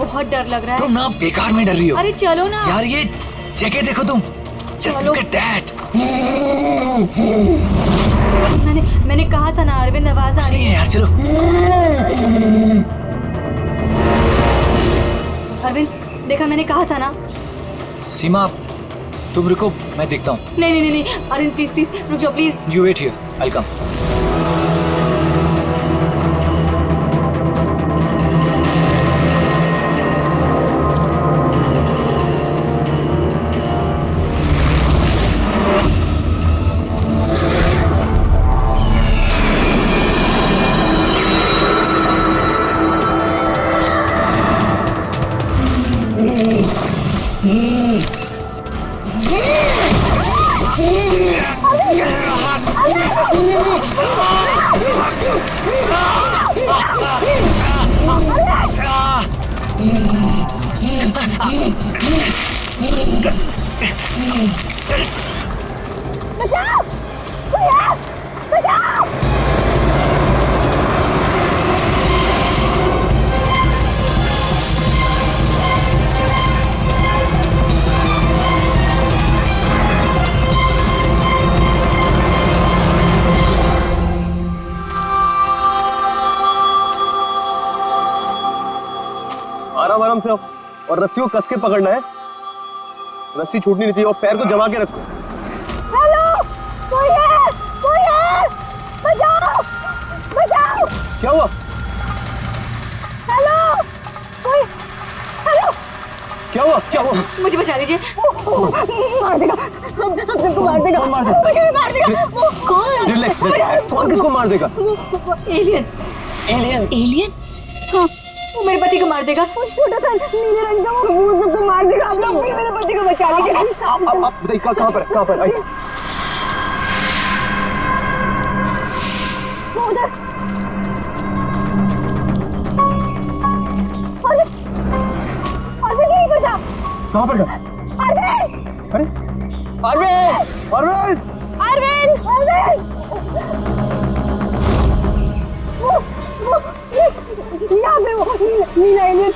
बहुत डर लग रहा है। तुम ना बेकार में डर रही हो। अरे चलो ना यार, ये जगह देखो तुम। Just look at that. मैंने कहा था ना अरविंद, आवाज आ रही है। यार चलो। अरविंद देखा, मैंने कहा था ना। सीमा तुम रुको, मैं देखता हूँ। नहीं अरविंद प्लीज रुक जाओ please. You wait here. I'll come. बचाओ! बचाओ! आराम से और रस्सी को कस के पकड़ना है। रस्सी छूटनी नहीं चाहिए और पैर को जमा के रखो। हेलो, कोई है? बचाओ! क्या हुआ? हेलो, कोई? हेलो, क्या हुआ? मुझे बचा लीजिए। मार देगा, हम सबको मार देगा। कौन मार देगा? मुझे भी मार देगा। कौन? रिलैक्स। कौन किसको मार देगा? एलियन? हाँ, वो मेरे पति को मार देगा। वो छोटा सा नीले रंग का वो भूत सबको मार देगा। आप लोग मेरे पति को बचा लीजिए। आप बताइए कहाँ पर? आइए। उधर। अरविंद यहीं पर था। कहाँ पर? अरविंद! यहाँ पे वो नीला एलियन,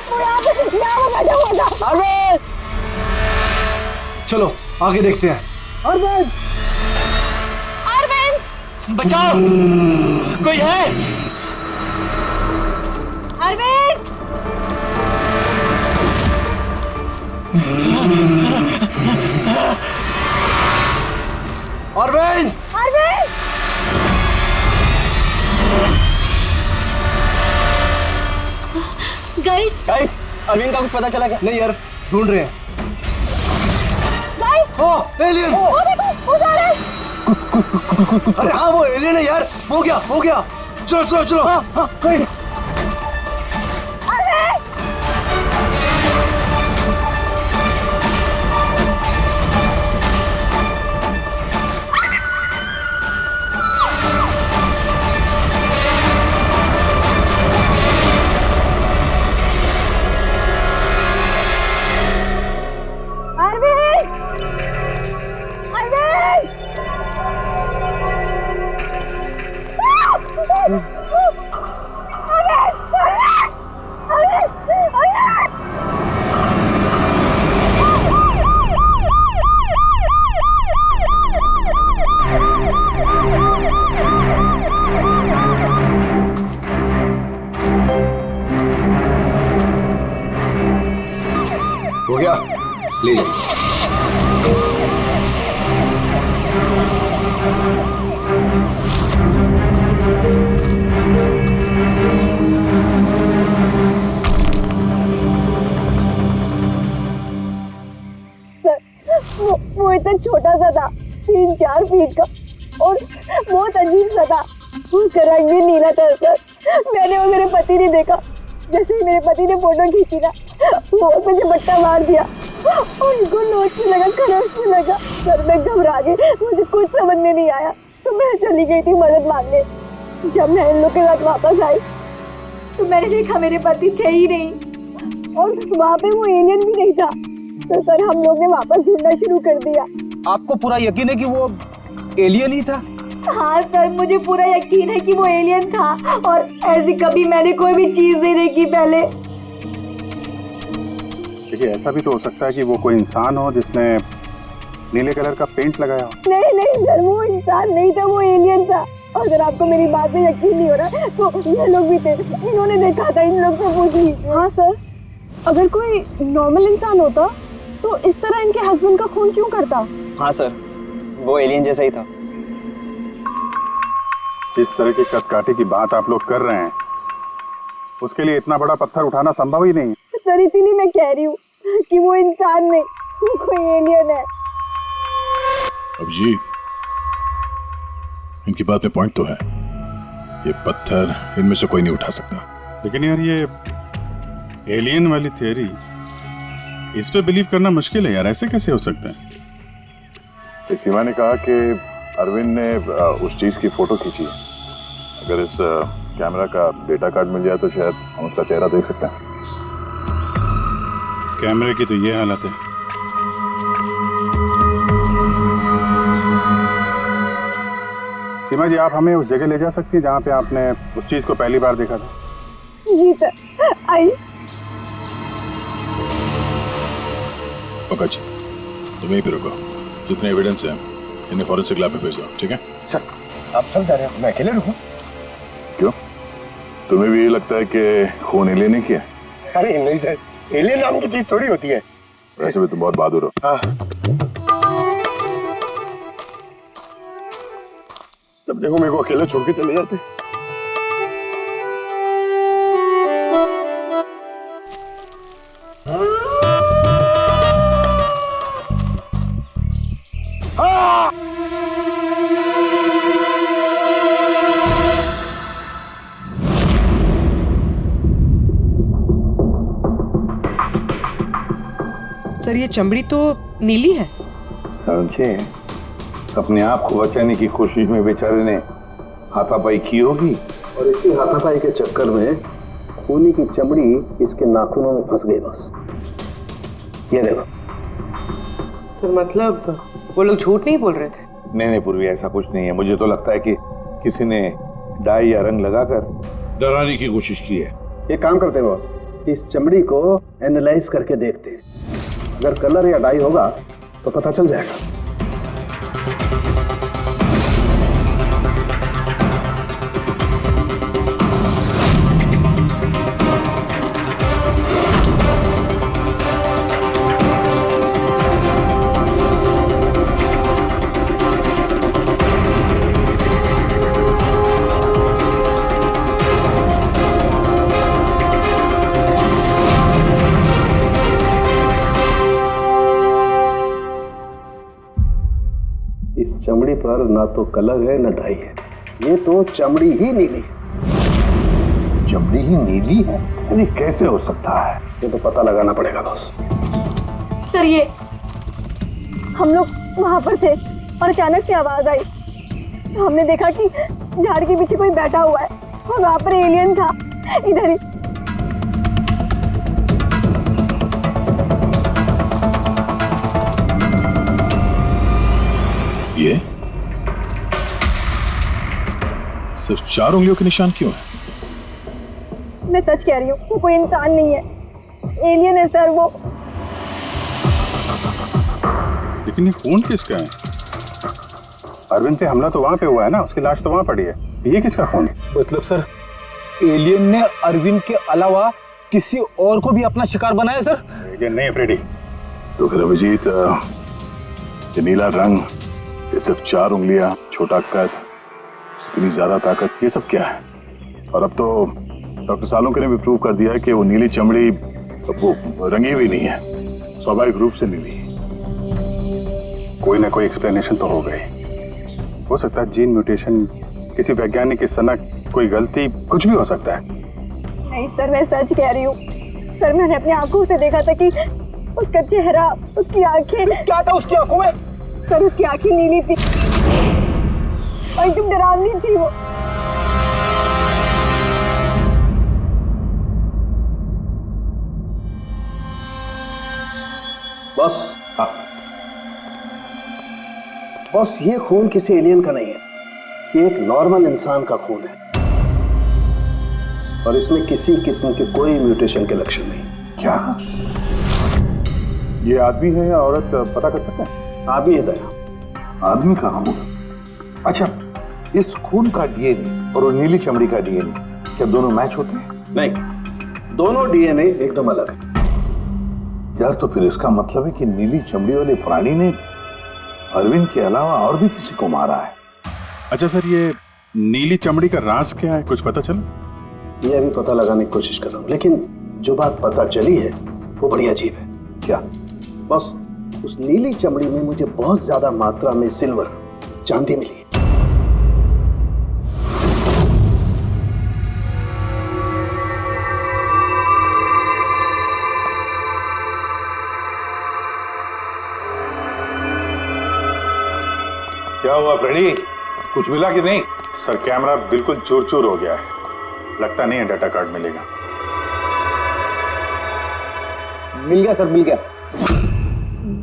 वो यहाँ बैठा हुआ था। अरविंद! चलो आगे देखते हैं। अरविंद! बचाओ! कोई है? अरविंद! अरविंद! गाइस, अरविंद का कुछ पता चला क्या? नहीं यार, ढूंढ रहे हैं। एलियन! अरे हाँ, वो एलियन है यार। हो गया। चलो। हो गया, ले जाओ। वो इतना छोटा सा था, 3-4 फीट का, और बहुत अजीब सा था। उसका रंग भी नीला था सर। मैंने और मेरे पति ने देखा। जैसे ही मेरे पति ने फोटो खींची ना, वो मुझे बट्टा मार दिया। उनको नोचने लगा, खरोचने लगा। सर मैं घबरा गई, मुझे कुछ समझ में नहीं आया, तो मैं चली गई थी मदद मांगने। जब मैं इन लोग के साथ वापस आई तो मैंने देखा मेरे पति थे ही नहीं, और वहाँ पे वो एलियन भी नहीं था। तो सर हम लोग ने वापस ढूंढना शुरू कर दिया। आपको पूरा यकीन है कि वो एलियन ही था? हाँ सर, मुझे पूरा यकीन है कि वो एलियन था, और ऐसी कभी मैंने कोई भी चीज नहीं देखी पहले। देखिए ऐसा भी तो हो सकता है कि वो कोई इंसान हो जिसने नीले कलर का पेंट लगाया हो। नहीं नहीं सर, वो इंसान नहीं था, वो एलियन था। अगर आपको मेरी बात में यकीन नहीं हो रहा तो ये लोग भी थे, इन्होंने देखा था, इन लोग से पूछ लीजिए। हाँ सर, अगर कोई नॉर्मल इंसान होता तो इस तरह इनके हस्बैंड का खून क्यों करता? हाँ सर, वो एलियन जैसा ही था। जिस तरह की कदकाठी की बात आप लोग कर रहे हैं उसके लिए इतना बड़ा पत्थर उठाना संभव ही नहीं है। सर इसीलिए मैं कह रही हूँ कि वो इंसान नहीं, कोई एलियन है। अभिजीत, इनकी बात में पॉइंट तो है। ये पत्थर इनमें से कोई नहीं उठा सकता। लेकिन यार ये एलियन वाली थियरी, इस पे बिलीव करना मुश्किल है यार, ऐसे कैसे हो सकता है? सीमा ने कहा कि अरविंद ने उस चीज की फोटो खींची है। अगर इस कैमरा का डेटा कार्ड मिल जाए तो शायद हम उसका चेहरा देख सकते हैं। कैमरे की तो ये हालत है। सीमा जी, आप हमें उस जगह ले जा सकती हैं जहाँ पे आपने उस चीज को पहली बार देखा था? जी सर, आइए। ओके जी, तुम यहीं पे रुको। जितने एविडेंस हैं इन्हें फॉरेंसिक लैब में भेज दो, ठीक है? सर आप सब जा रहे हैं, मैं अकेले रुकूं? क्यों, तुम्हें भी ये लगता है कि खून एलियन ने किया? अरे नहीं सर, एलियन नाम की चीज थोड़ी होती है। वैसे भी तुम बहुत बहादुर हो। हाँ, तब देखो मेरे को अकेला छोड़ के चले जाते। सर ये चमड़ी तो नीली है। समझे, अपने आप को बचाने की कोशिश में बेचारे ने हाथापाई की होगी और इसी हाथापाई के चक्कर में खूनी की चमड़ी इसके नाखूनों में फंस गई। बस ये देखो। सर मतलब वो लोग झूठ नहीं बोल रहे थे? नहीं पूर्वी, ऐसा कुछ नहीं है। मुझे तो लगता है कि किसी ने डाई या रंग लगाकर डराने की कोशिश की है। एक काम करते हैं बॉस, इस चमड़ी को एनालाइज करके देखते हैं। अगर कलर या डाई होगा तो पता चल जाएगा। इस चमड़ी पर ना तो कलर है ना डाई है, ये तो चमड़ी ही नीली है। चमड़ी ही नीली है? अरे कैसे हो सकता है? ये तो पता लगाना पड़ेगा बॉस। सर ये हम लोग वहाँ पर थे और अचानक से आवाज आई तो हमने देखा कि झाड़ के पीछे कोई बैठा हुआ है और वहाँ पर एलियन था, इधर ही। ये सिर्फ 4 उंगलियों के निशान क्यों है? मैं सच कह रही हूँ, वो कोई इंसान नहीं है, एलियन है सर वो। लेकिन ये खून किसका है? अरविंद से हमला तो वहाँ पे हुआ है ना, उसकी लाश तो वहाँ पड़ी है। ये किसका खून है? मतलब सर एलियन ने अरविंद के अलावा किसी और को भी अपना शिकार बनाया सर? एलियन नहीं है फ्रेडी। तो फिर अभिजीत, ये नीला रंग, ये सिर्फ 4 उंगलियां, छोटा कद, इतनी ज्यादा ताकत, ये सब क्या है? और अब तो डॉक्टर सालोंके ने भी प्रूव कर दिया है कि वो नीली चमड़ी वो रंगी हुई नहीं है, स्वाभाविक रूप से नीली है। कोई ना कोई एक्सप्लेनेशन तो हो गई। हो सकता है जीन म्यूटेशन, किसी वैज्ञानिक की सनक, कोई गलती, कुछ भी हो सकता है। नहीं सर, मैं सच कह रही हूँ सर, मैंने अपनी आंखों से देखा था कि उसका चेहरा, उसकी आंखें। क्या था उसकी आंखों में? सर उसकी आंखें नीली थी और एकदम डरावनी थी वो। बॉस, बॉस ये खून किसी एलियन का नहीं है, ये एक नॉर्मल इंसान का खून है और इसमें किसी किस्म के कोई म्यूटेशन के लक्षण नहीं। क्या? ये आदमी है या औरत पता कर सकते हैं? आदमी है दया। आदमी कहाँ होगा? अच्छा, इस खून का डीएनए और वो नीली चमड़ी का डीएनए क्या दोनों मैच होते हैं? नहीं, दोनों डीएनए एकदम अलग है। यार तो फिर इसका मतलब है कि नीली चमड़ी वाले प्राणी ने अरविंद के अलावा और भी किसी को मारा है। अच्छा सर, ये नीली चमड़ी का राज क्या है, कुछ पता चला? ये अभी पता लगाने की कोशिश कर रहा हूँ, लेकिन जो बात पता चली है वो बड़ी अजीब है। क्या? बस उस नीली चमड़ी में मुझे बहुत ज्यादा मात्रा में सिल्वर, चांदी मिली है। क्या हुआ फ्रेडी, कुछ मिला कि नहीं? सर कैमरा बिल्कुल चूर चूर हो गया है, लगता नहीं है डाटा कार्ड मिलेगा। मिल गया सर, मिल गया।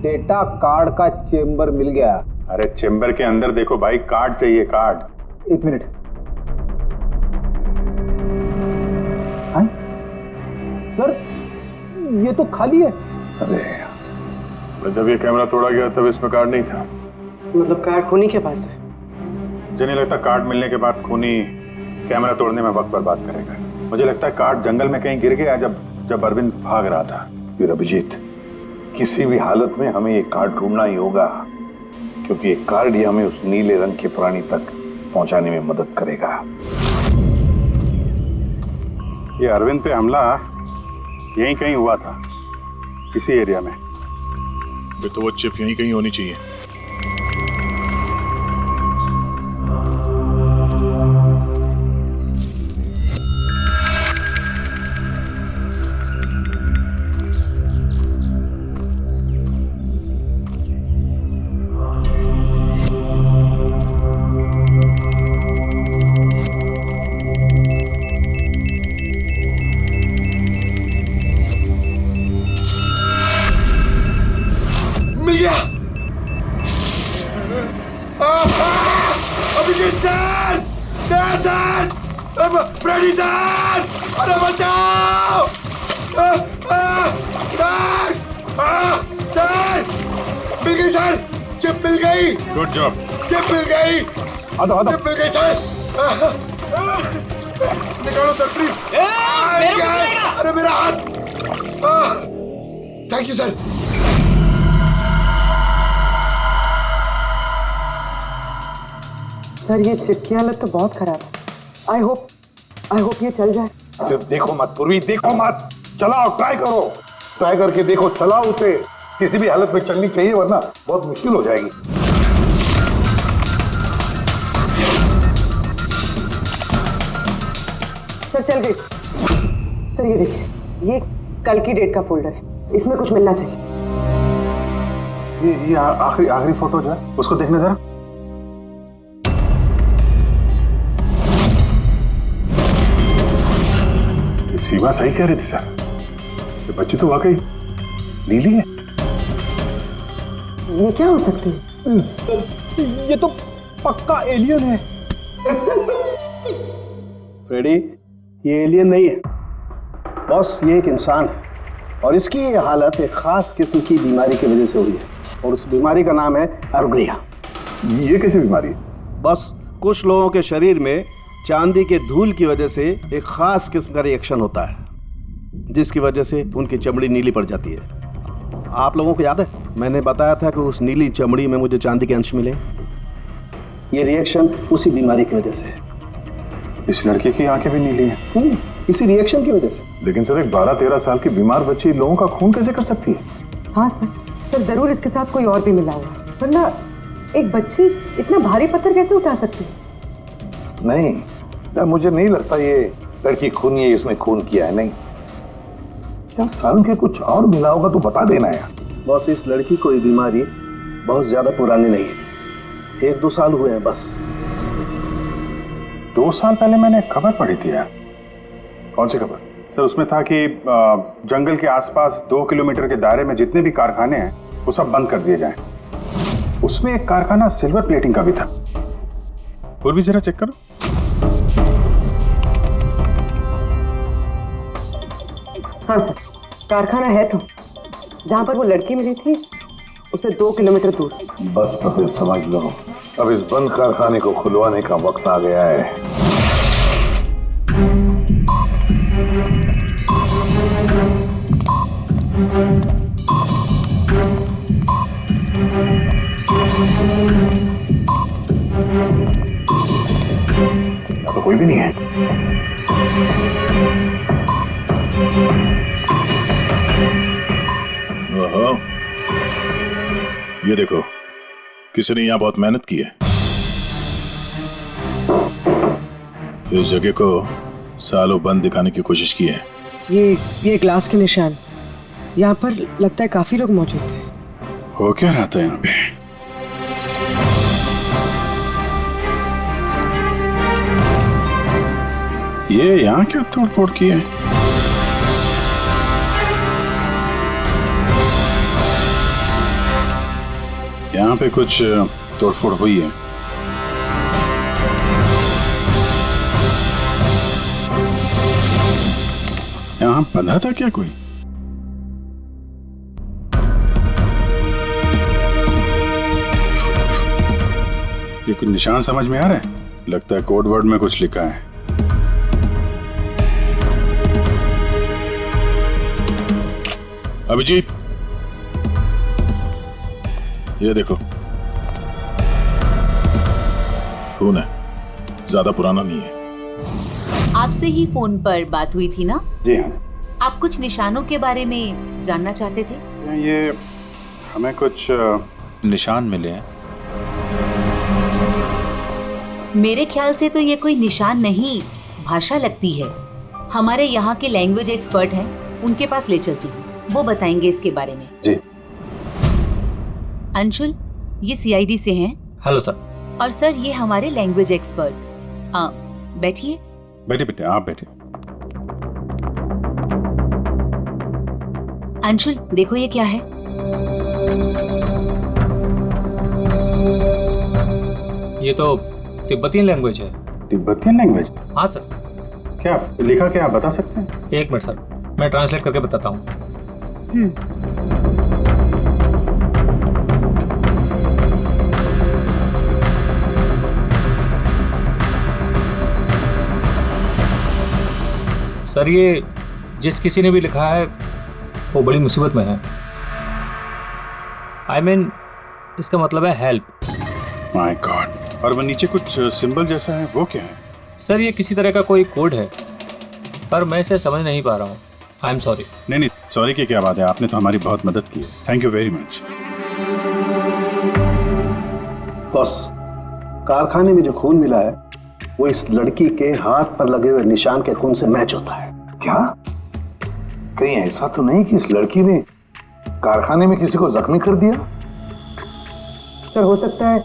डेटा कार्ड का चेंबर मिल गया। अरे चेंबर के अंदर देखो भाई, कार्ड चाहिए, कार्ड। एक मिनट। हाँ? सर ये तो खाली है। अरे जब ये कैमरा तोड़ा गया तब इसमें कार्ड नहीं था। मतलब कार्ड खूनी के पास है? मुझे नहीं लगता कार्ड मिलने के बाद खूनी कैमरा तोड़ने में वक्त बर्बाद करेगा। मुझे लगता है कार्ड जंगल में कहीं गिर गया जब अरविंद भाग रहा था। फिर अभिजीत, किसी भी हालत में हमें ये कार्ड ढूंढना ही होगा, क्योंकि ये कार्ड ही हमें उस नीले रंग के प्राणी तक पहुंचाने में मदद करेगा। ये अरविंद पे हमला यहीं कहीं हुआ था, इसी एरिया में। तो वो चिप यहीं कहीं होनी चाहिए। मिल गया। Abhijit sir, sir, Freddy sir, अरे बचाओ! सर, मिल गई सर, चिप मिल गई। Good job. चिप मिल गई। चिप मिल गई सर। निकालो सर प्लीज। अरे मेरा हाथ। Thank you sir. सर ये चिप की हालत तो बहुत खराब है। आई होप ये चल जाए। सिर्फ देखो मत पूर्वी, देखो मत, चलाओ, ट्राई करो, ट्राई करके देखो, चलाओ उसे। किसी भी हालत में चलनी चाहिए, वरना बहुत मुश्किल हो जाएगी। सर चल गई। सर ये देखिए, ये कल की डेट का फोल्डर है, इसमें कुछ मिलना चाहिए। ये आखिरी फोटो जो है उसको देखने जरा। सीमा सही कह रही थी सर, ये बच्ची तो वाकई नीली है। ये क्या हो सकती है? सर ये तो पक्का एलियन है। फ्रेडी, ये एलियन नहीं है बॉस, ये एक इंसान है और इसकी ये हालत एक खास किस्म की बीमारी की वजह से हुई है और उस बीमारी का नाम है अर्गुलिया। ये कैसी बीमारी? बस कुछ लोगों के शरीर में चांदी के धूल की वजह से एक खास किस्म का रिएक्शन होता है, जिसकी वजह से उनकी चमड़ी नीली पड़ जाती है। आप लोगों को याद है मैंने बताया था कि उस नीली चमड़ी में मुझे चांदी के अंश मिले। ये रिएक्शन उसी बीमारी की वजह से है। इस लड़की की आंखें भी नीली हैं। इसी रिएक्शन की वजह से। लेकिन सर एक 12-13 साल की बीमार बच्ची लोगों का खून कैसे कर सकती है? हाँ सर जरूर इसके साथ कोई और भी मिला हुआ है, वरना एक बच्ची इतना भारी पत्थर कैसे उठा सकती है? नहीं यार, मुझे नहीं लगता ये लड़की खूनी है, इसने खून किया है। नहीं यार, सालों के कुछ और मिला होगा तो बता देना यार। बॉस इस लड़की को ये बीमारी बहुत ज्यादा पुरानी नहीं है, 1-2 साल हुए हैं बस। 2 साल पहले मैंने खबर पढ़ी थी यार। कौन सी खबर? सर उसमें था कि जंगल के आसपास 2 किलोमीटर के दायरे में जितने भी कारखाने हैं वो सब बंद कर दिए जाएं। उसमें एक कारखाना सिल्वर प्लेटिंग का भी था। और भी जरा चेक करो। हाँ सर, कारखाना है तो, जहाँ पर वो लड़की मिली थी उसे 2 किलोमीटर दूर। बस तो फिर समझ लो, अब इस बंद कारखाने को खुलवाने का वक्त आ गया है। यहाँ तो कोई भी नहीं है। ओहो, ये देखो, किसी ने यहाँ बहुत मेहनत की है। इस जगह को सालों बंद दिखाने की कोशिश की है। ये ग्लास के निशान, यहाँ पर लगता है काफी लोग मौजूद थे। हो क्या रहा था यहाँ पे? ये यहाँ क्या तोड़-फोड़ की है? यहाँ पे कुछ तोड़फोड़ हुई है। यहाँ बंधा था क्या कोई? ये कुछ निशान समझ में आ रहा है? लगता है कोड वर्ड में कुछ लिखा है। अभिजीत, ये देखो, खून है, ज्यादा पुराना नहीं है। आपसे ही फोन पर बात हुई थी ना? जी हाँ। आप कुछ निशानों के बारे में जानना चाहते थे? ये हमें कुछ निशान मिले हैं। मेरे ख्याल से तो ये कोई निशान नहीं, भाषा लगती है। हमारे यहाँ के लैंग्वेज एक्सपर्ट हैं, उनके पास ले चलती हूँ, वो बताएंगे इसके बारे में। जी। अंशुल, ये सीआईडी से हैं। Hello sir. और सर, ये हमारे लैंग्वेज एक्सपर्ट। बैठिए। बैठे बेटे, आप बैठे। अंशुल, देखो ये क्या है? ये तो तिब्बतियन लैंग्वेज है। Tibetan language? हाँ सर। क्या लिखा, क्या आप बता सकते हैं? 1 मिनट सर, मैं ट्रांसलेट करके बताता हूँ। सर, ये जिस किसी ने भी लिखा है वो बड़ी मुसीबत में है। I mean, इसका मतलब है हेल्प। My God. और वो नीचे कुछ सिंबल जैसा है, वो क्या है? सर, ये किसी तरह का कोई कोड है, पर मैं इसे समझ नहीं पा रहा हूँ। I am sorry. नहीं, सॉरी की क्या बात है, आपने तो हमारी बहुत मदद की है। Thank you very much. Boss, कारखाने में जो खून मिला है वो इस लड़की के हाथ पर लगे हुए निशान के खून से मैच होता है। क्या कहीं ऐसा तो नहीं कि इस लड़की ने कारखाने में किसी को जख्मी कर दिया? सर, हो सकता है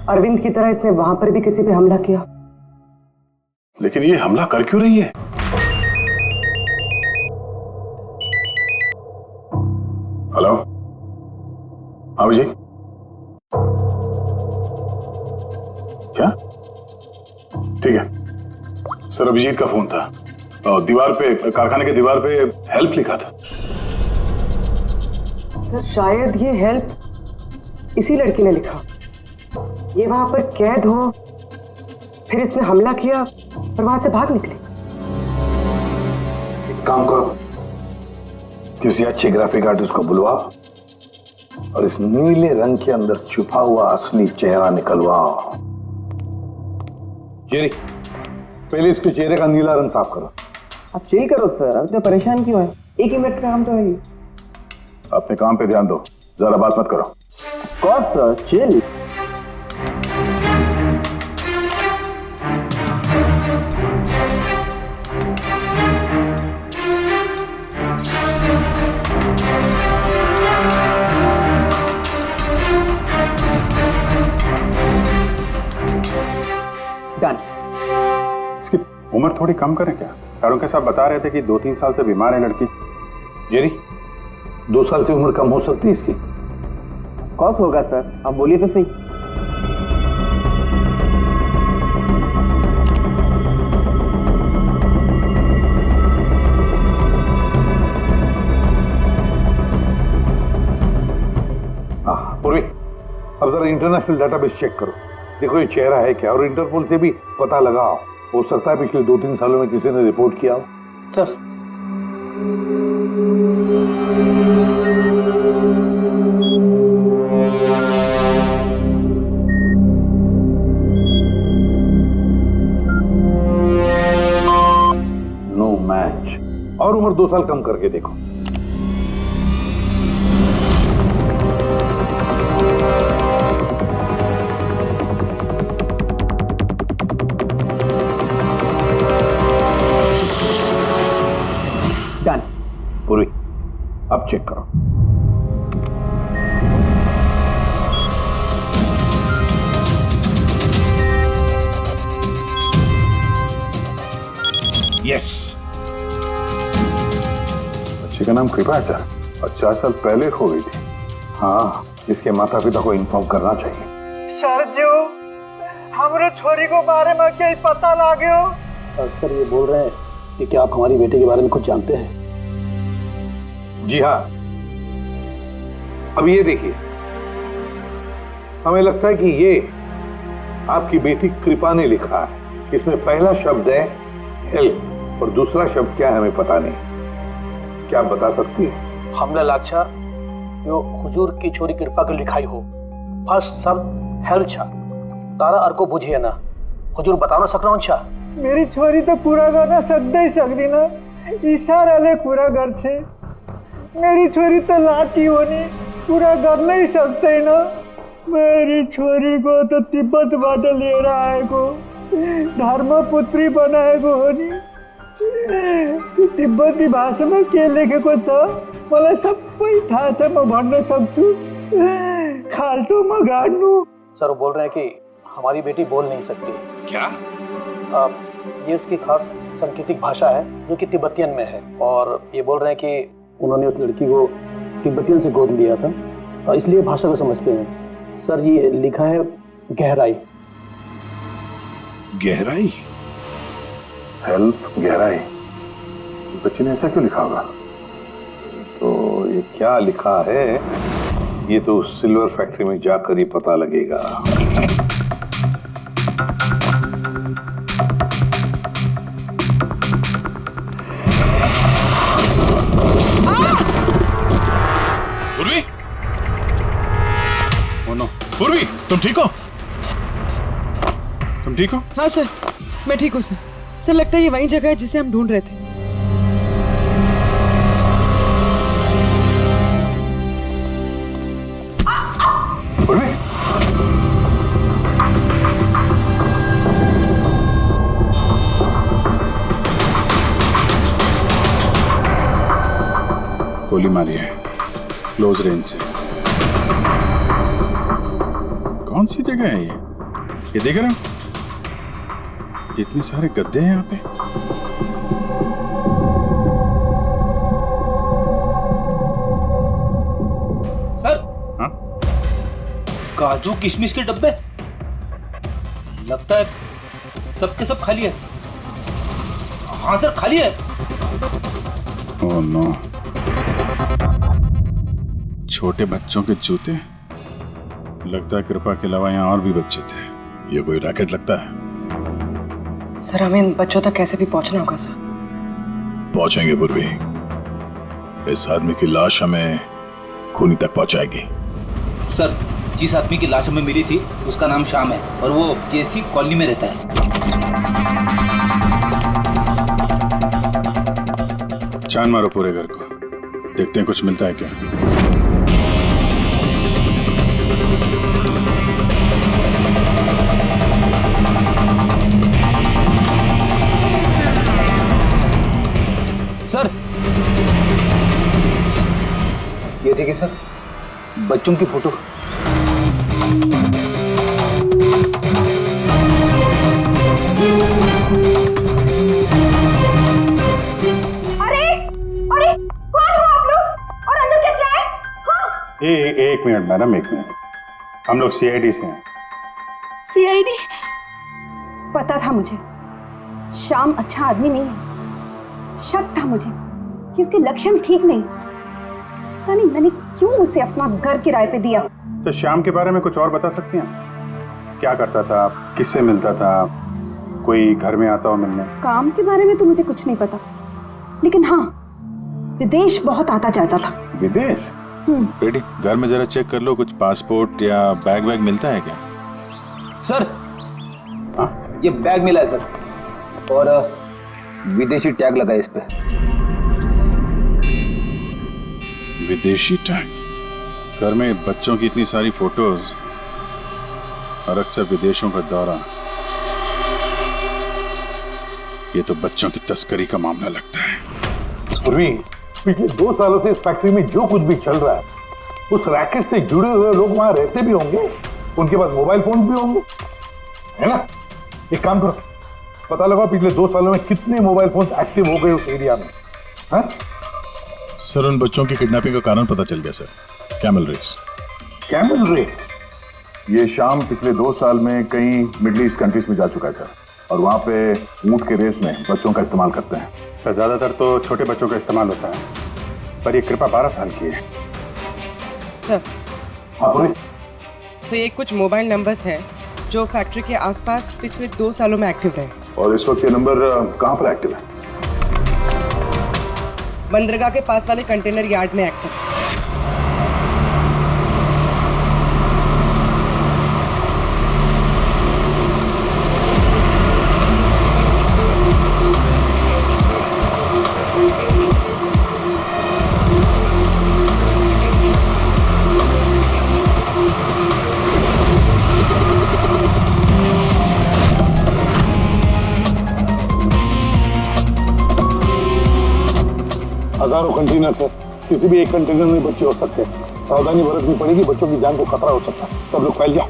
अरविंद की तरह इसने वहां पर भी किसी पे हमला किया। लेकिन ये हमला कर क्यों रही है? हेलो, अभिजीत, क्या? ठीक है सर, अभिजीत का फोन था और दीवार पे, कारखाने के दीवार पे हेल्प लिखा था। सर, शायद ये हेल्प इसी लड़की ने लिखा। ये वहां पर कैद हो, फिर इसने हमला किया और वहां से भाग निकली। एक काम करो, किसी अच्छे ग्राफिक आर्टिस्ट को बुलवाओ और इस नीले रंग के अंदर छुपा हुआ असली चेहरा निकलवाओ। जेरी, पहले इसके चेहरे का नीला रंग साफ करो। आप चिल करो सर, अब तो परेशान क्यों है? 1 ही मिनट का काम तो है ही। अपने काम पे ध्यान दो, ज्यादा बात मत करो। कौन सर, चिल। डन। इसकी उम्र थोड़ी कम करें क्या? सारों के साथ बता रहे थे कि 2-3 साल से बीमार है लड़की। जेरी, 2 साल से उम्र कम हो सकती है इसकी? कौन होगा सर, आप बोलिए तो सही। अब जरा इंटरनेशनल डेटाबेस चेक करो, देखो ये चेहरा है क्या, और इंटरपोल से भी पता लगाओ, हो सकता है पिछले 2-3 सालों में किसी ने रिपोर्ट किया हो। सर नो मैच, और उम्र 2 साल कम करके देखो। डन। पूरी, अब चेक करो। यस, बच्चे का नाम कृपा है सर, और 4 साल पहले हो गई थी। हाँ, इसके माता पिता को इन्फॉर्म करना चाहिए। सर जो हमारे छोरी को बारे में क्या पता लागे हो? सर ये बोल रहे हैं कि क्या आप हमारी बेटे के बारे में कुछ जानते हैं? जी हाँ, अब ये देखिए, हमें लगता है कि ये आपकी बेटी कृपा ने लिखा है। इसमें पहला शब्द है हेल्प और दूसरा शब्द क्या है हमें पता नहीं। क्या आप बता सकती है? हमला लाचा यो हुजूर की छोरी कृपा की लिखाई हो। फर्स्ट शब्द हेल्प छा, तारा अर्को बुझिए ना, हुजूर बता ना सकना छा। मेरी छोरी तो पूरा गाना सकते ही सकती ना, इशारा ले पूरा घर छे। मेरी छोरी तो लाठी होनी पूरा कर नहीं सकते ना। मेरी छोरी को तो तिब्बत बाटे ले रहा है को धर्मपुत्री बनाए को होनी। तिब्बती भाषा में के लेखेको छ मलाई सबै थाहा छ, म भन्न सक्छु। खाल्टो म गाड्नु। सर वो बोल रहे हैं कि हमारी बेटी बोल नहीं सकती। क्या? ये उसकी खास सांकेतिक भाषा है जो कि तिब्बतियन में है, और ये बोल रहे हैं कि उन्होंने उस लड़की को तिब्बतियन से गोद लिया था, इसलिए भाषा को समझते हैं। सर ये लिखा है गहराई। गहराई? हेल्प गहराई, बच्चे ने ऐसा क्यों लिखा होगा? तो ये क्या लिखा है ये तो सिल्वर फैक्ट्री में जाकर ही पता लगेगा। पूर्वी, पूर्वी, तुम ठीक हो? तुम ठीक हो? हाँ सर, मैं ठीक हूँ सर। सर लगता है ये वही जगह है जिसे हम ढूंढ रहे थे। पूर्वी, गोली मारी है क्लोज रेंज से। कौन सी जगह है ये देख रहे हो? इतने सारे गद्दे हैं यहाँ पे। सर, हाँ? काजू किशमिश के डब्बे, लगता है सबके सब खाली है। हाँ सर, खाली है। ओह नो, छोटे बच्चों के जूते। लगता है कृपा के अलावा यहाँ और भी बच्चे थे। ये कोई रैकेट लगता है। सर हमें इन बच्चों तक कैसे भी पहुंचना होगा सर। पहुंचेंगे पूर्वी, इस आदमी की लाश हमें खूनी तक पहुंचाएगी। सर, जिस आदमी की लाश हमें मिली थी उसका नाम श्याम है और वो जेसी कॉलोनी में रहता है। छान मारो पूरे घर को, देखते हैं कुछ मिलता है क्या। सर, ये देखिए सर, बच्चों की फोटो। एक मिनट मैडम, एक मिनट। हम लोग सीआईडी से हैं। सीआईडी? पता था मुझे श्याम अच्छा आदमी नहीं है। शक था मुझे कि इसके लक्षण ठीक नहीं। पता नहीं मैंने क्यों उसे अपना घर किराए पे दिया। तो श्याम के बारे में कुछ और बता सकती हैं? क्या करता था, किससे मिलता था, कोई घर में आता हो मिलने? काम के बारे में तो मुझे कुछ नहीं पता, लेकिन हाँ विदेश बहुत आता जाता था। विदेश? बेटी घर में जरा चेक कर लो, कुछ पासपोर्ट या बैग वैग मिलता है क्या? सर ये बैग मिला है सर, और विदेशी टैग लगा है इस पे। विदेशी टैग? घर में बच्चों की इतनी सारी फोटोज और अक्सर विदेशों का दौरा, ये तो बच्चों की तस्करी का मामला लगता है। पूर्वी पिछले 2 सालों से इस फैक्ट्री में जो कुछ भी चल रहा है, उस रैकेट से जुड़े हुए लोग वहां रहते भी होंगे, उनके पास मोबाइल फोन भी होंगे, है ना? एक काम करो, पता लगाओ पिछले 2 सालों में कितने मोबाइल फोन एक्टिव हो गए उस एरिया में। हाँ? सर उन बच्चों की किडनैपिंग का कारण पता चल गया sir, camel race. Camel race? ये शाम पिछले 2 साल में कई मिडिल ईस्ट कंट्रीज में जा चुका है सर, और वहाँ पे ऊंट के रेस में बच्चों का इस्तेमाल करते हैं। सर ज्यादातर तो छोटे बच्चों का इस्तेमाल होता है, पर ये कृपा 12 साल की है। सर हाँ पूरी? तो ये कुछ मोबाइल नंबर्स हैं जो फैक्ट्री के आसपास पिछले 2 सालों में एक्टिव रहे। और इस वक्त ये नंबर कहाँ पर एक्टिव है? बंदरगाह के पास वाले कंटेनर यार्ड में एक्टिव। हजारों कंटेनर है, किसी भी एक कंटेनर में बच्चे हो सकते हैं, सावधानी बरतनी पड़ेगी, बच्चों की जान को खतरा हो सकता है। सब लोग फैल जाओ।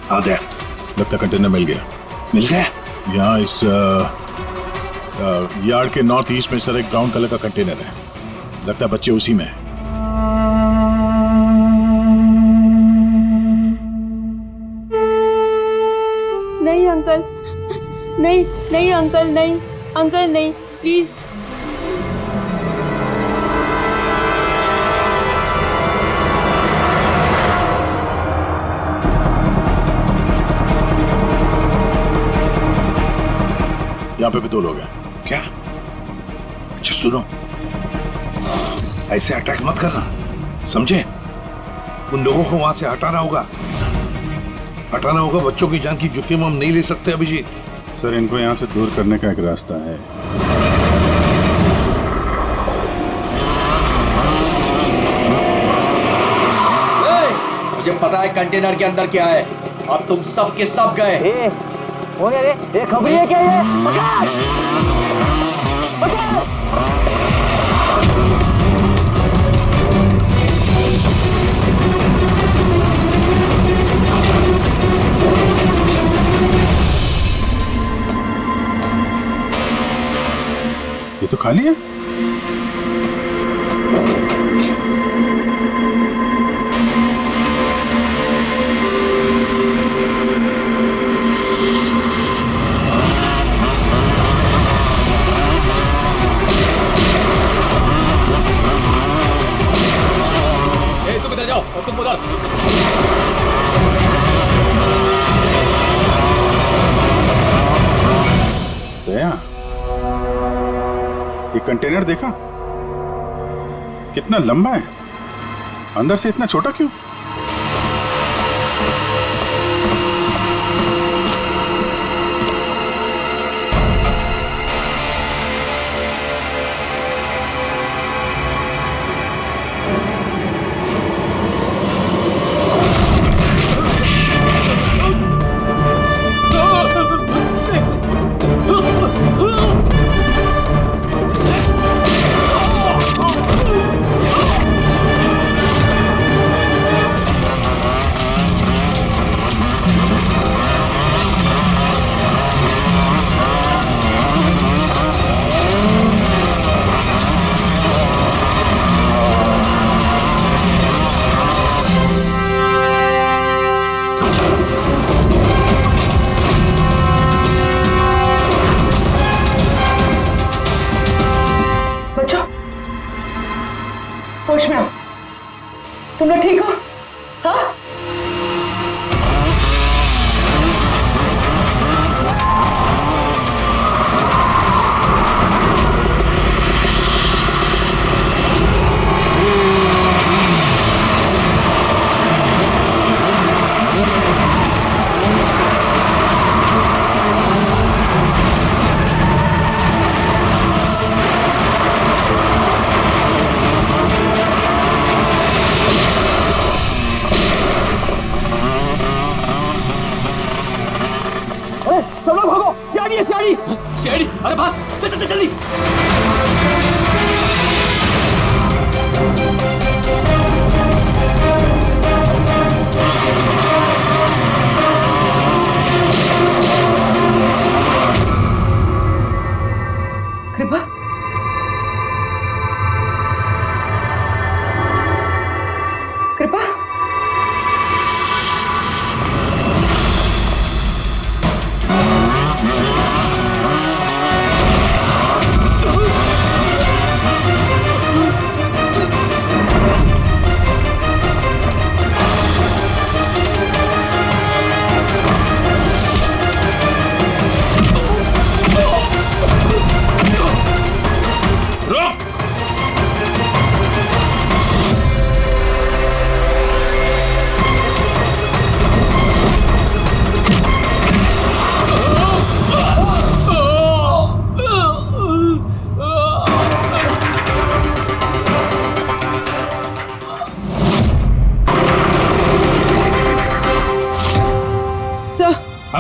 आ गया, लगता कंटेनर मिल गया। मिल गया? यहाँ इस यार्ड के नॉर्थ ईस्ट में सर एक ब्राउन कलर का कंटेनर है, लगता है बच्चे उसी में है। नहीं अंकल, नहीं नहीं अंकल, नहीं अंकल, नहीं प्लीज। यहाँ पे भी 2 लोग हैं। क्या? अच्छा सुनो, ऐसे अटैक मत करना, समझे? उन लोगों को वहां से हटाना होगा, बच्चों की जान की जोखिम हम नहीं ले सकते अभिजीत। सर इनको यहाँ से दूर करने का एक रास्ता है। मुझे पता है कंटेनर के अंदर क्या है, अब तुम सब के सब गए। ये खबरी है क्या? ये पकड़! पकड़! ये तो खाली है। दया, ये कंटेनर देखा? कितना लंबा है, अंदर से इतना छोटा क्यों? होश में आओ। तुम लोग ठीक हो? हाँ? सीआईडी, अरे भाग, चल चल चल जल्दी। कृपा, कृपा,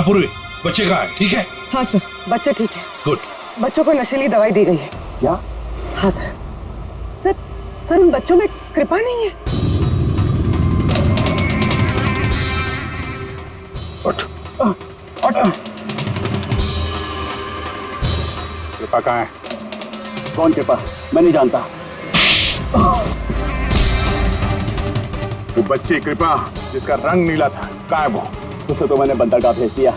पूर्वी, बच्चे कहाँ है? ठीक है? हाँ सर, बच्चे ठीक है। गुड। बच्चों को नशीली दवाई दी गई है। क्या? हाँ सर। सर, सर उन बच्चों में कृपा नहीं है। उठ। कृपा कहाँ है? कौन कृपा? मैं नहीं जानता। वो बच्ची कृपा जिसका रंग नीला था, कहाँ है वो? उसे तो मैंने बंदरगाह भेज दिया,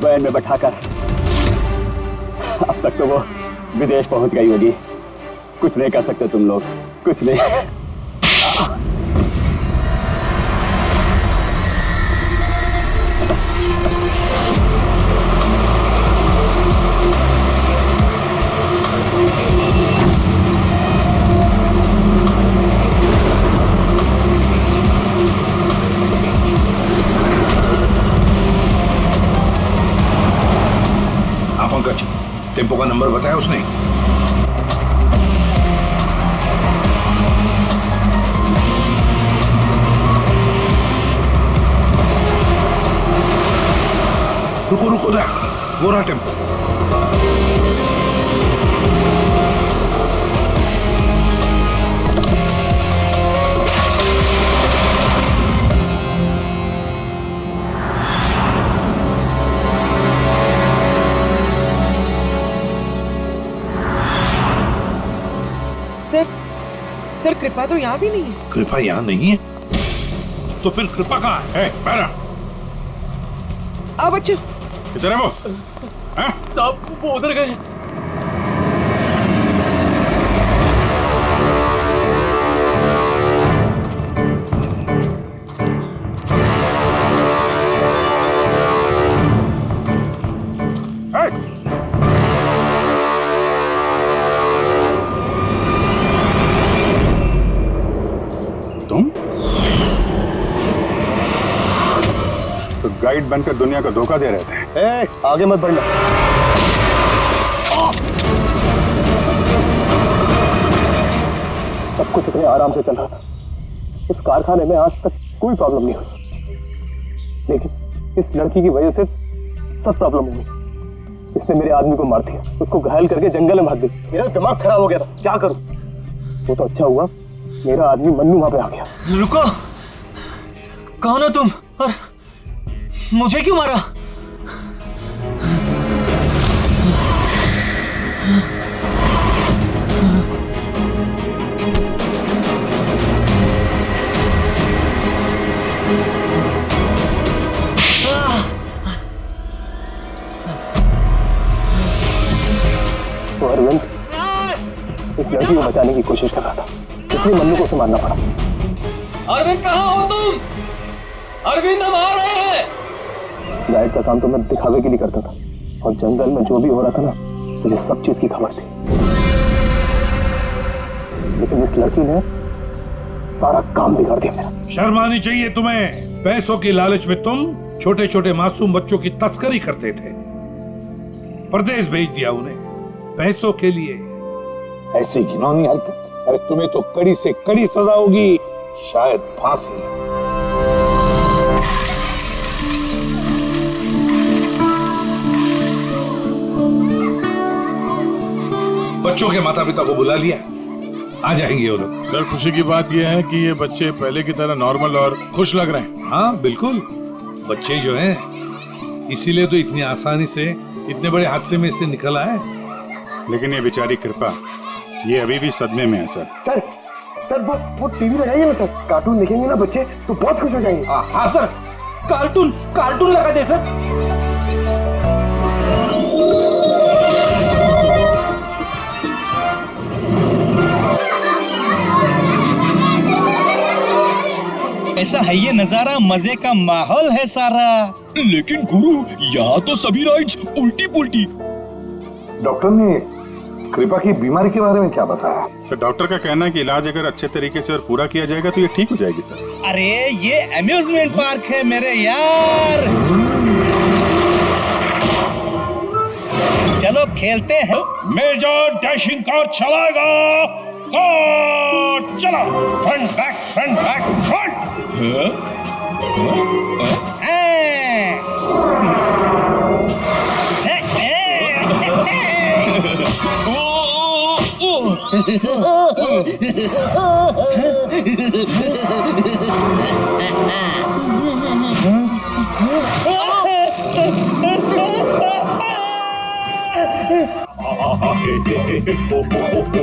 वैन में बैठाकर। अब तक तो वो विदेश पहुंच गई होगी। कुछ नहीं कर सकते तुम लोग, कुछ नहीं। पंकज, टेम्पो का नंबर बताया उसने? रुको रुको, वो रहा टेम्पो। सर, कृपा तो यहाँ भी नहीं है। कृपा यहाँ नहीं है? तो फिर कृपा कहाँ है? पैरा, आओ बच्चों। किधर है वो? साहब वो उधर गए। गाइड बनकर दुनिया को धोखा दे रहे थे। आगे मत बढ़ना। सब कुछ इतने आराम से चल रहा था। इस कारखाने में आज तक कोई प्रॉब्लम नहीं हुई, लेकिन इस लड़की की वजह से सब प्रॉब्लम हुई। इसने मेरे आदमी को मार दिया, उसको घायल करके जंगल में भाग गई। मेरा दिमाग खराब हो गया था, क्या करूं? वो तो अच्छा हुआ मेरा आदमी मन्नू वहां पे आ गया। रुको, कौन हो तुम और मुझे क्यों मारा? तो अरविंद इस लड़की को बचाने की कोशिश कर रहा था, इसलिए मन्नू को उसे मारना पड़ा। अरविंद कहाँ हो तुम? अरविंद हम आ रहे हैं। गाइड का काम तो मैं दिखावे के लिए करता था, और जंगल में जो भी हो रहा था ना, मुझे सब चीज की खबर थी। लेकिन इस लड़की ने सारा काम बिगाड़ दिया मेरा। शर्म आनी चाहिए तुम्हें। पैसों की लालच में तुम छोटे छोटे मासूम बच्चों की तस्करी करते थे, परदेश भेज दिया उन्हें पैसों के लिए। ऐसी घिनौनी हरकत, अरे तुम्हें तो कड़ी से कड़ी सजा होगी, शायद फांसी। बच्चों के माता पिता को बुला लिया, आ जाएंगे वो लोग। सर खुशी की बात यह है कि ये बच्चे पहले की तरह नॉर्मल और खुश लग रहे हैं। हाँ बिल्कुल, बच्चे जो हैं इसीलिए तो इतनी आसानी से इतने बड़े हादसे में से निकल आए। लेकिन ये बेचारी कृपा, ये अभी भी सदमे में है सर। सर वो टीवी लगाइए ना सर, कार्टून देखेंगे ना बच्चे तो बहुत खुश हो जाएंगे। हाँ सर, कार्टून लगा दे सर। ऐसा है ये नजारा, मजे का माहौल है सारा। लेकिन गुरु, यहाँ तो सभी राइड्स उल्टी पुल्टी। डॉक्टर ने कृपा की बीमारी के बारे में क्या बताया? सर डॉक्टर का कहना है कि इलाज अगर अच्छे तरीके से और पूरा किया जाएगा तो ये ठीक हो जाएगी सर। अरे ये अम्यूजमेंट पार्क है मेरे यार, चलो खेलते हैं। मेजर डैशिंग कार चलाएगा, कार चला, फ्रंट बैक फ्रंट।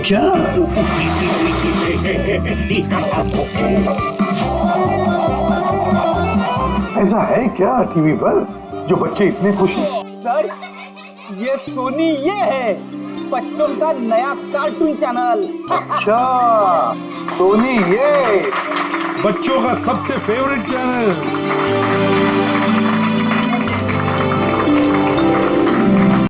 क्या ऐसा है क्या टीवी पर जो बच्चे इतने खुश हैं? सर ये सोनी ये है बच्चों का नया कार्टून चैनल। अच्छा सोनी ये बच्चों का सबसे फेवरेट चैनल।